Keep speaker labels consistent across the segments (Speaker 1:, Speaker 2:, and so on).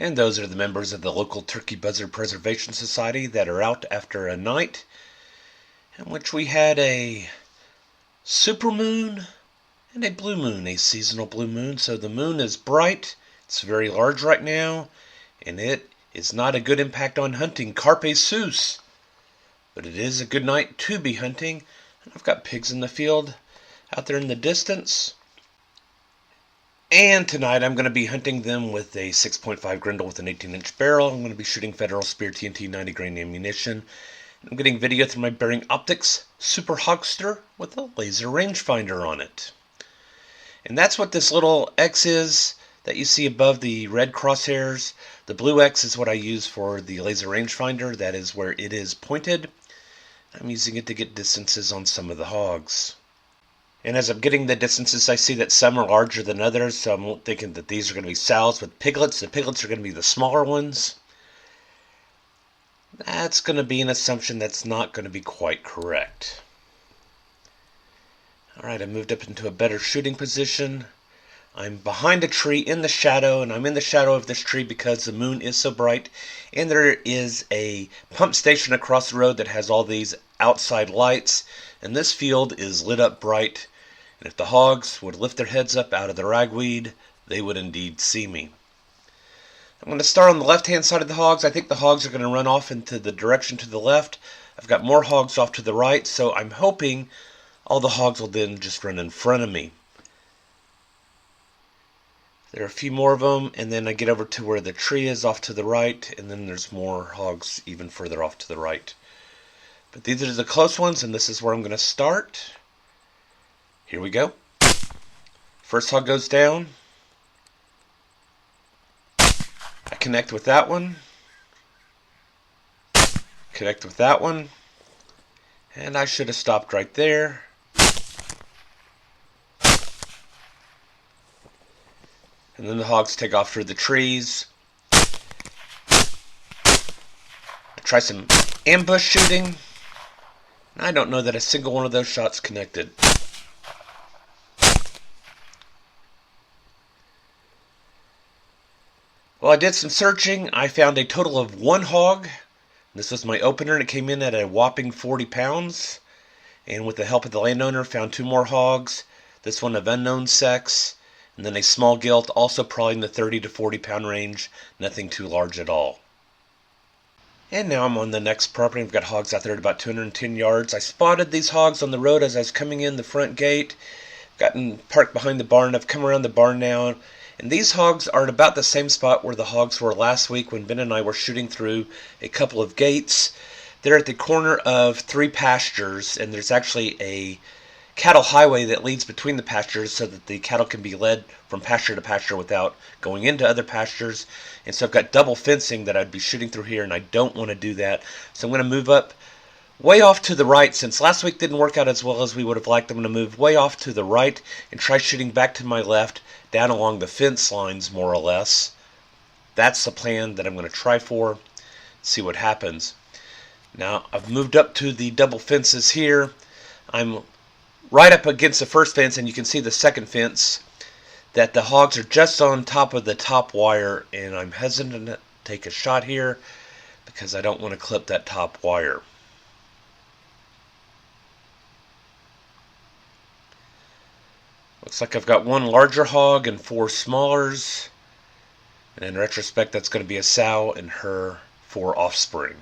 Speaker 1: And those are the members of the local Turkey Buzzard Preservation Society that are out after a night in which we had a supermoon and a blue moon, a seasonal blue moon. So the moon is bright, it's very large right now, and it is not a good impact on hunting. Carpe sus! But it is a good night to be hunting. And I've got pigs in the field out there in the distance. And tonight I'm going to be hunting them with a 6.5 Grendel with an 18-inch barrel. I'm going to be shooting Federal Spear TNT 90-grain ammunition. I'm getting video through my Bering Optics Super Hogster with a laser rangefinder on it. And that's what this little X is that you see above the red crosshairs. The blue X is what I use for the laser rangefinder. That is where it is pointed. I'm using it to get distances on some of the hogs. And as I'm getting the distances, I see that some are larger than others, so I'm thinking that these are going to be sows with piglets. The piglets are going to be the smaller ones. That's going to be an assumption that's not going to be quite correct. Alright, I moved up into a better shooting position. I'm behind a tree in the shadow, and I'm in the shadow of this tree because the moon is so bright. And there is a pump station across the road that has all these outside lights. And this field is lit up bright. And if the hogs would lift their heads up out of the ragweed, they would indeed see me. I'm going to start on the left-hand side of the hogs. I think the hogs are going to run off into the direction to the left. I've got more hogs off to the right, so I'm hoping all the hogs will then just run in front of me. There are a few more of them, and then I get over to where the tree is off to the right, and then there's more hogs even further off to the right. But these are the close ones, and this is where I'm going to start. Here we go. First hog goes down. I connect with that one. Connect with that one. And I should have stopped right there. And then the hogs take off through the trees. I try some ambush shooting. I don't know that a single one of those shots connected. Well, I did some searching. I found a total of one hog. This was my opener, and it came in at a whopping 40 pounds. And with the help of the landowner, found two more hogs. This one of unknown sex, and then a small gilt, also probably in the 30 to 40 pound range. Nothing too large at all. And now I'm on the next property. I've got hogs out there at about 210 yards. I spotted these hogs on the road as I was coming in the front gate. Gotten parked behind the barn. I've come around the barn now. And these hogs are at about the same spot where the hogs were last week when Ben and I were shooting through a couple of gates. They're at the corner of three pastures, and there's actually a cattle highway that leads between the pastures so that the cattle can be led from pasture to pasture without going into other pastures. And so I've got double fencing that I'd be shooting through here, and I don't want to do that. So I'm going to move up way off to the right. Since last week didn't work out as well as we would have liked, I'm going to move way off to the right and try shooting back to my left down along the fence lines, more or less. That's the plan that I'm going to try for. See what happens. Now, I've moved up to the double fences here. I'm right up against the first fence, and you can see the second fence that the hogs are just on top of the top wire, and I'm hesitant to take a shot here because I don't want to clip that top wire. Looks like I've got one larger hog and four smallers. And in retrospect, that's going to be a sow and her four offspring.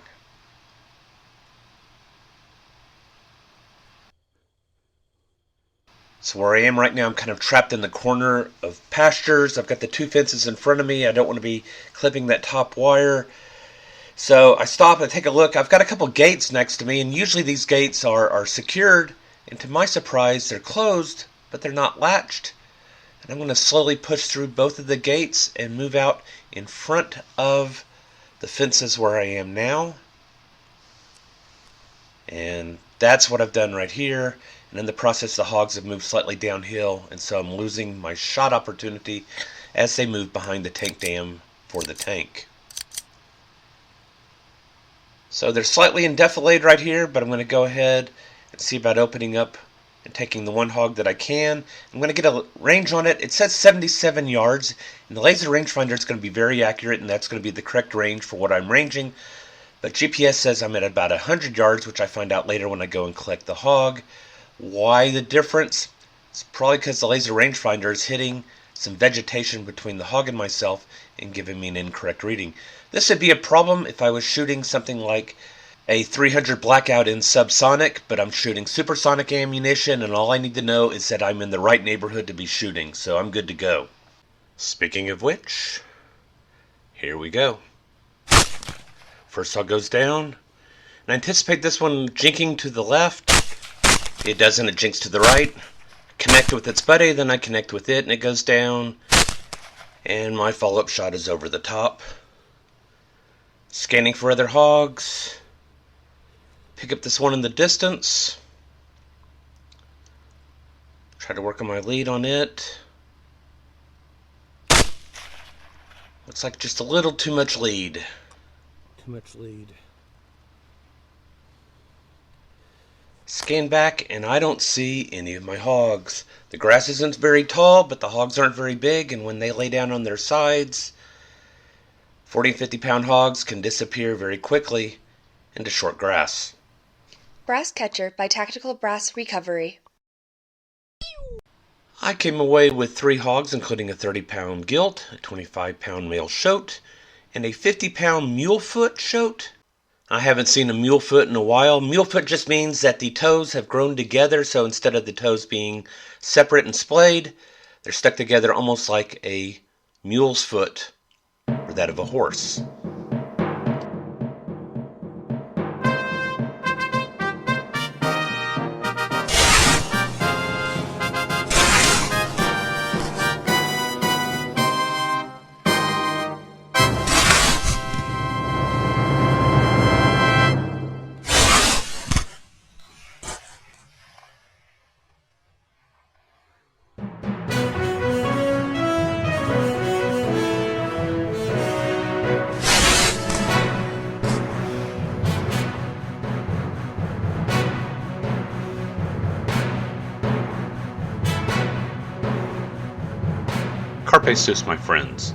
Speaker 1: So where I am right now, I'm kind of trapped in the corner of pastures. I've got the two fences in front of me. I don't want to be clipping that top wire. So I stop and take a look. I've got a couple gates next to me, and usually these gates are secured. And to my surprise, they're closed, but they're not latched. And I'm going to slowly push through both of the gates and move out in front of the fences where I am now. And that's what I've done right here. And in the process, the hogs have moved slightly downhill, and so I'm losing my shot opportunity as they move behind the tank dam for the tank. So they're slightly in defilade right here, but I'm going to go ahead and see about opening up and taking the one hog that I can. I'm going to get a range on it. It says 77 yards, and the laser rangefinder is going to be very accurate, and that's going to be the correct range for what I'm ranging. But GPS says I'm at about 100 yards, which I find out later when I go and collect the hog. Why the difference? It's probably because the laser rangefinder is hitting some vegetation between the hog and myself and giving me an incorrect reading. This would be a problem if I was shooting something like a 300 blackout in subsonic, but I'm shooting supersonic ammunition, and all I need to know is that I'm in the right neighborhood to be shooting, so I'm good to go. Speaking of which, here we go. First hog goes down, and I anticipate this one jinking to the left. It doesn't, it jinks to the right. Connect with its buddy, then I connect with it, and it goes down. And my follow-up shot is over the top. Scanning for other hogs. Pick up this one in the distance. Try to work on my lead on it. Looks like just a little too much lead.
Speaker 2: Too much lead.
Speaker 1: Scan back, and I don't see any of my hogs. The grass isn't very tall, but the hogs aren't very big, and when they lay down on their sides, 40 and 50 pound hogs can disappear very quickly into short grass.
Speaker 3: Brass Catcher by Tactical Brass Recovery.
Speaker 1: I came away with 3 hogs, including a 30 pound gilt, a 25 pound male shoat, and a 50 pound mulefoot shoat. I haven't seen a mulefoot in a while. Mulefoot just means that the toes have grown together, so instead of the toes being separate and splayed, they're stuck together almost like a mule's foot, or that of a horse. Carpe sus, my friends.